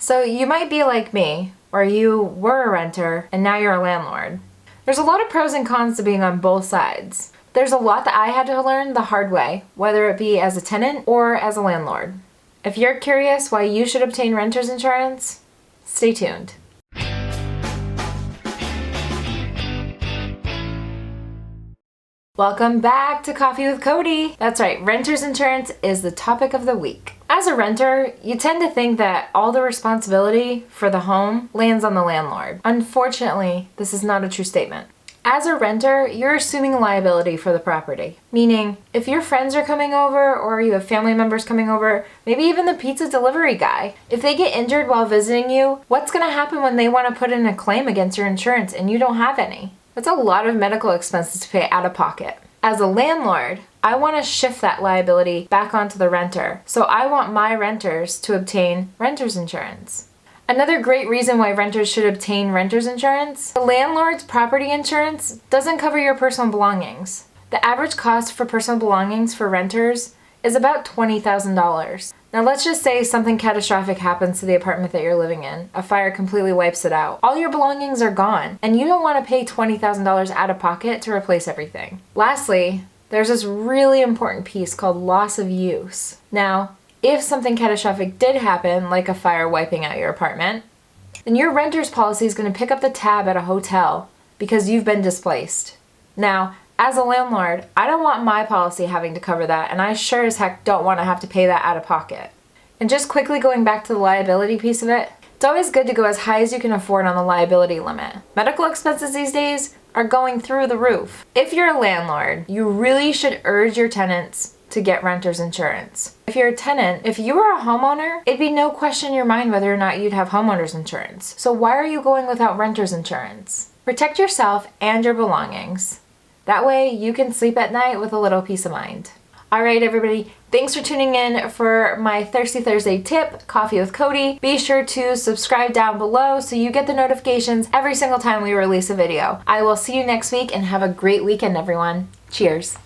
So you might be like me, where you were a renter and now you're a landlord. There's a lot of pros and cons to being on both sides. There's a lot that I had to learn the hard way, whether it be as a tenant or as a landlord. If you're curious why you should obtain renter's insurance, stay tuned. Welcome back to Coffee with Kody. That's right, renter's insurance is the topic of the week. As a renter, you tend to think that all the responsibility for the home lands on the landlord. Unfortunately, this is not a true statement. As a renter, you're assuming liability for the property. Meaning, if your friends are coming over or you have family members coming over, maybe even the pizza delivery guy, if they get injured while visiting you, what's gonna happen when they wanna put in a claim against your insurance and you don't have any? That's a lot of medical expenses to pay out of pocket. As a landlord, I want to shift that liability back onto the renter. So I want my renters to obtain renter's insurance. Another great reason why renters should obtain renter's insurance, the landlord's property insurance doesn't cover your personal belongings. The average cost for personal belongings for renters is about $20,000. Now let's just say something catastrophic happens to the apartment that you're living in. A fire completely wipes it out. All your belongings are gone, and you don't want to pay $20,000 out of pocket to replace everything. Lastly, there's this really important piece called loss of use. Now, if something catastrophic did happen, like a fire wiping out your apartment, then your renter's policy is going to pick up the tab at a hotel because you've been displaced. Now, as a landlord, I don't want my policy having to cover that, and I sure as heck don't want to have to pay that out of pocket. And just quickly going back to the liability piece of it, it's always good to go as high as you can afford on the liability limit. Medical expenses these days are going through the roof. If you're a landlord, you really should urge your tenants to get renter's insurance. If you're a tenant, if you were a homeowner, it'd be no question in your mind whether or not you'd have homeowner's insurance. So why are you going without renter's insurance? Protect yourself and your belongings. That way you can sleep at night with a little peace of mind. All right, everybody, thanks for tuning in for my Thirsty Thursday tip, Coffee with Kody. Be sure to subscribe down below so you get the notifications every single time we release a video. I will see you next week and have a great weekend, everyone. Cheers.